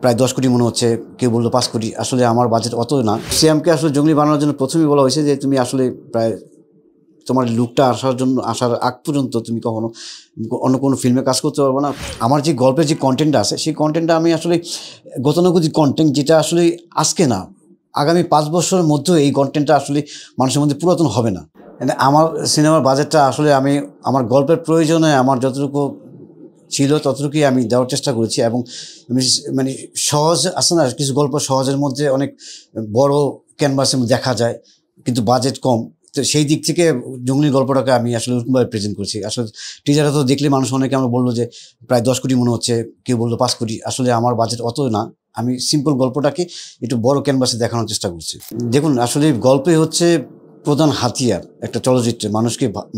প্রায় 10 কোটি মনে হচ্ছে, কেউ বললো 5 কোটি। আসলে আমার বাজেট অত না। সিয়ামকে আসলে জঙ্গলি বানানোর জন্য প্রথমেই বলা হয়েছে যে তুমি আসলে প্রায় তোমার লুকটা আসার আগ পর্যন্ত তুমি কখনো অন্য কোনো ফিল্মে কাজ করতে পারবে না। আমার যে গল্পের যে কন্টেন্টটা আছে সেই কন্টেন্টটা আমি আসলে গতানুগতিক কন্টেন্ট, যেটা আসলে আজকে না, আগামী 5 বছরের মধ্যেও এই কন্টেন্টটা আসলে মানুষের মধ্যে পুরাতন হবে না। আমার সিনেমার বাজেটটা আসলে আমি আমার গল্পের প্রয়োজনে আমার যতটুকু ছিল ততটুকুই আমি দেওয়ার চেষ্টা করেছি। এবং মানে সহজ আছে না, কিছু গল্প সহজের মধ্যে অনেক বড় ক্যানভাসে দেখা যায়, কিন্তু বাজেট কম। তো সেই দিক থেকে জঙ্গলি গল্পটাকে আমি আসলে ওরকমভাবে প্রেজেন্ট করছি। আসলে টিজারে তো দেখলে মানুষ অনেকে আমরা বললো যে প্রায় 10 কোটি মনে হচ্ছে, কেউ বললো 5 কোটি। আসলে আমার বাজেট অত না। আমি সিম্পল গল্পটাকে একটু বড় ক্যানভাসে দেখানোর চেষ্টা করছি। দেখুন, আসলে গল্পে হচ্ছে প্রধান হাতিয়ার একটা চলচ্চিত্রে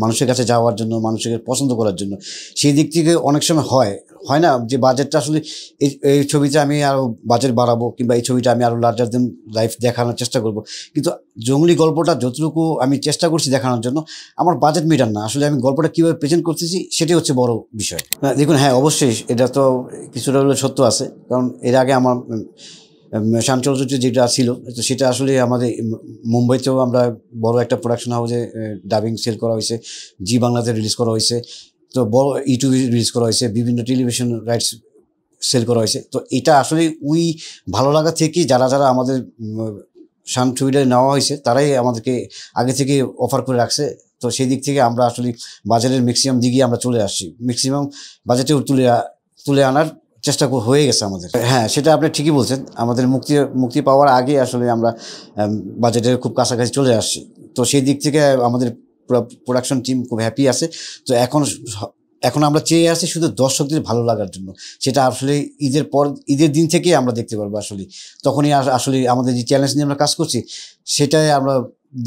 মানুষের কাছে যাওয়ার জন্য, মানুষকে পছন্দ করার জন্য। সেই দিক থেকে অনেক সময় হয় না যে বাজেটটা আসলে এই ছবিতে আমি আরও বাজেট বাড়াবো, কিংবা এই ছবিটা আমি আরও লার্জার দেন লাইফ দেখানোর চেষ্টা করব। কিন্তু জঙ্গলি গল্পটা যতটুকু আমি চেষ্টা করছি দেখানোর জন্য, আমার বাজেট মিটার না। আসলে আমি গল্পটা কীভাবে প্রেজেন্ট করতেছি সেটাই হচ্ছে বড় বিষয়। দেখুন, হ্যাঁ, অবশ্যই এটা তো কিছুটা হলে সত্য আছে। কারণ এর আগে আমার শান চলচ্চিত্র যেটা ছিল, তো সেটা আসলে আমাদের মুম্বাইতেও আমরা বড় একটা প্রোডাকশন হাউসে ডাবিং সেল করা হয়েছে, জি বাংলাতে রিলিজ করা হয়েছে, তো বড় ইউটিউবে রিলিজ করা হয়েছে, বিভিন্ন টেলিভিশন রাইটস সেল করা হয়েছে। তো এটা আসলে ভালো লাগা থেকেই যারা আমাদের শান ছবিটা নেওয়া হয়েছে তারাই আমাদেরকে আগে থেকে অফার করে রাখছে। তো সেই দিক থেকে আমরা আসলে বাজারের ম্যাক্সিমাম দিকেই আমরা চলে আসছি, ম্যাক্সিমাম বাজেটেও তুলে আনার চেষ্টা হয়ে গেছে আমাদের। হ্যাঁ, সেটা আপনি ঠিকই বলছেন। আমাদের মুক্তি পাওয়ার আগে আসলে আমরা বাজেটের খুব কাছাকাছি চলে আসছি। তো সেই দিক থেকে আমাদের প্রোডাকশন টিম খুব হ্যাপি আছে। তো এখন আমরা চেয়ে আছি শুধু দর্শকদের ভালো লাগার জন্য। সেটা আসলে ঈদের দিন থেকেই আমরা দেখতে পারবো। তখনই আসলে আমাদের যে চ্যালেঞ্জ নিয়ে আমরা কাজ করছি, সেটাই আমরা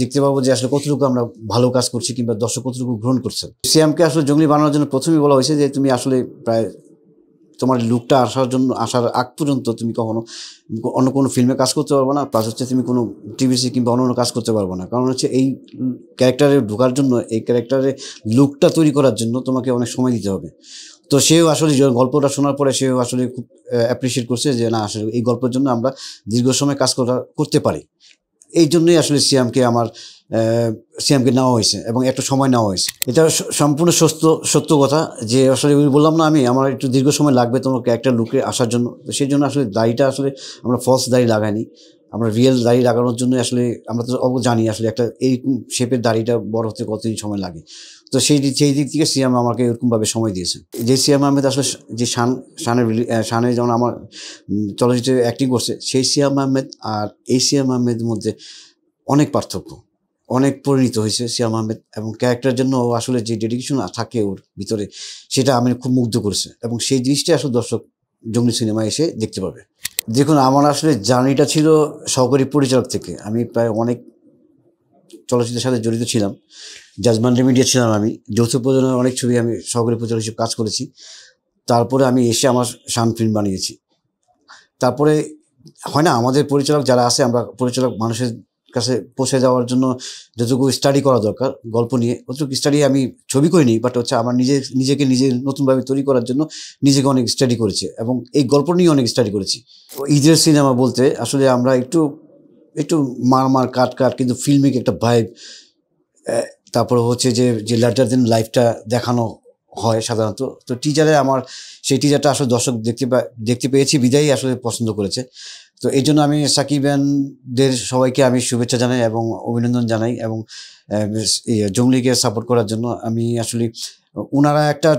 দেখতে পাবো যে আসলে কতটুকু আমরা ভালো কাজ করছি, কিংবা দর্শক কতটুকু গ্রহণ করছে। সিয়ামকে আসলে জঙ্গলি বানানোর জন্য প্রথমেই বলা হয়েছে যে তুমি আসলে প্রায় তোমার লুকটা আসার আগ পর্যন্ত তুমি কখনো অন্য কোনো ফিল্মে কাজ করতে পারবো না, প্লাস হচ্ছে তুমি কোনো টিভিসি কিংবা অন্য কাজ করতে পারবো না। কারণ হচ্ছে এই ক্যারেক্টারে ঢোকার জন্য, এই ক্যারেক্টারের লুকটা তৈরি করার জন্য তোমাকে অনেক সময় দিতে হবে। তো সেও আসলে গল্পটা শোনার পরে সেও আসলে খুব অ্যাপ্রিসিয়েট করছে যে না, আসলে এই গল্পের জন্য আমরা দীর্ঘ সময় কাজ করতে পারি। এই জন্যই আসলে সিয়ামকে নেওয়া হয়েছে এবং একটা সময় নেওয়া হয়েছে। এটা সম্পূর্ণ সত্য কথা যে আসলে বললাম না আমি, আমার একটু দীর্ঘ সময় লাগবে তোমার ক্যারেক্টার লুকে আসার জন্য। তো সেই জন্য আসলে দাড়িটা আসলে আমরা ফলস দাড়ি লাগাইনি, আমরা রিয়েল দাড়ি লাগানোর জন্য আসলে আমরা তো জানি আসলে একটা এইরকম শেপের দাড়িটা বড় হতে কতদিন সময় লাগে। তো সেই দিক থেকে সিয়াম আমাকে এরকমভাবে সময় দিয়েছে। যে সিয়াম আহমেদ আসলে যে শানে যেমন আমার চলচ্চিত্রে অ্যাক্টিং করছে, সেই সিয়াম আহমেদ আর এই সিয়াম আহমেদের মধ্যে অনেক পার্থক্য, অনেক পরিণত হয়েছে সিয়াম আহমেদ। এবং ক্যারেক্টারের জন্য আসলে যে ডেডিকেশন থাকে ওর ভিতরে, সেটা আমি খুব মুগ্ধ করেছে। এবং সেই জিনিসটা আসলে দর্শক জঙ্গলি সিনেমায় এসে দেখতে পাবে। দেখুন, আমার আসলে জার্নিটা ছিল সহকারী পরিচালক থেকে। আমি প্রায় অনেক চলচ্চিত্রের সাথে জড়িত ছিলাম, জাজমেন্ট মিডিয়া ছিলাম আমি, যৌথ প্রযোজনার অনেক ছবি আমি সহকারী পরিচালক হিসেবে কাজ করেছি। তারপরে আমি এসে আমার শান ফিল্ম বানিয়েছি। তারপরে হয় না, আমাদের পরিচালক যারা আছে, আমরা পরিচালক মানুষের কাছে পৌঁছে যাওয়ার জন্য যতটুকু স্টাডি করা দরকার গল্প নিয়ে, অতটুকু স্টাডি আমি ছবি করিনি, বাট হচ্ছে আমার নিজেকে নতুনভাবে তৈরি করার জন্য নিজেকে অনেক স্টাডি করেছি এবং এই গল্প নিয়ে অনেক স্টাডি করেছি। ঈদের সিনেমা বলতে আসলে আমরা একটু মার কাট কিন্তু ফিল্মিক একটা ভাইব, তারপরে হচ্ছে যে লার্জার দেন লাইফটা দেখানো হয় সাধারণত। তো সেই টিজারটা আসলে দর্শক দেখতে পেয়েছি বিদায়ী আসলে পছন্দ করেছে। তো এই জন্য আমি সাকিব-দের সবাইকে আমি শুভেচ্ছা জানাই এবং অভিনন্দন জানাই। এবং জঙ্গলিকে সাপোর্ট করার জন্য আমি আসলে ওনারা একটা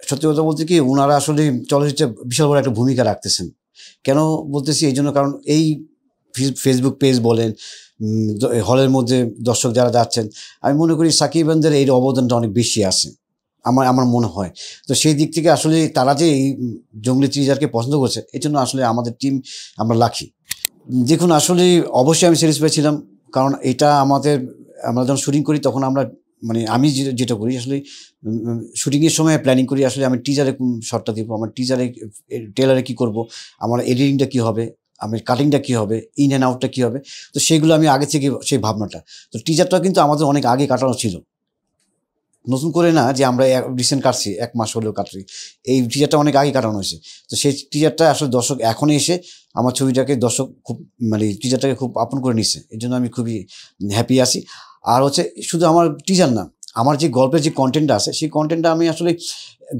সত্যি কথা বলতে কি, ওনারা আসলে চলচ্চিত্রে বিশাল বড় একটা ভূমিকা রাখতেছেন। কেন বলতেছি এই জন্য, কারণ এই ফেসবুক পেজ বলেন, হলের মধ্যে দর্শক যারা যাচ্ছেন, আমি মনে করি সাকিব-দের এই অবদানটা অনেক বেশি আছে, আমার মনে হয়। তো সেই দিক থেকে আসলে তারা যে এই জঙ্গলি টিজারকে পছন্দ করছে, এই জন্য আসলে আমাদের টিম আমরা লাকি। দেখুন, আসলে অবশ্যই আমি স্যাটিসফাই ছিলাম, কারণ এটা আমরা যখন শুটিং করি তখন আমি যেটা করি আসলে শুটিংয়ের সময় প্ল্যানিং করি আসলে আমি টিজারে কোন শটটা দিব, আমার ট্রেলারে কী করব, আমার এডিটিংটা কী হবে, আমার কাটিংটা কী হবে, ইন অ্যান্ড আউটটা কী হবে। তো সেগুলো আমি আগে থেকে সেই ভাবনাটা, তো টিজারটা কিন্তু আমাদের অনেক আগে কাটানো ছিল। নতুন করে না যে আমরা রিসেন্ট কাটছি, 1 মাস হলেও কাটছি, এই টিজারটা অনেক আগে কাটানো হয়েছে। তো সেই টিজারটা আসলে দর্শক এখন এসে আমার ছবিটাকে দর্শক খুব মানে টিজারটাকে খুব আপন করে নিচ্ছে, এর জন্য আমি খুবই হ্যাপি আছি। আর হচ্ছে শুধু আমার টিজার না, আমার যে গল্পের যে কন্টেন্টটা আছে সেই কন্টেন্টটা আমি আসলে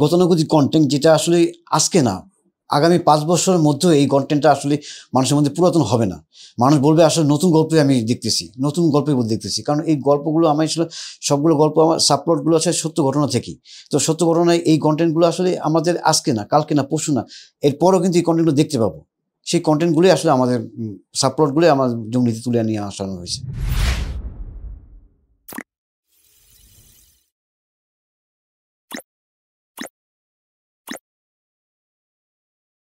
গতানুগতিক কন্টেন্ট, যেটা আসলে আজকে না, আগামী 5 বছরের মধ্যে এই কন্টেন্টটা আসলে মানুষের মধ্যে পুরাতন হবে না। মানুষ বলবে আসলে নতুন গল্পে আমি দেখতেছি, নতুন গল্পের মধ্যে দেখতেছি, কারণ এই গল্পগুলো আমি আসলে সবগুলো গল্প আমার সাবপ্লটগুলো আছে সত্য ঘটনা থেকেই। তো সত্য ঘটনায় এই কন্টেন্টগুলো আসলে আমাদের আজকে না, কালকে না, পরশু না, এরপরও কিন্তু এই কন্টেন্টগুলো দেখতে পাবো। সেই কন্টেন্টগুলোই আসলে আমাদের সাবপ্লটগুলোই আমার জঙ্গলিতে তুলে নিয়ে আসানো হয়েছে।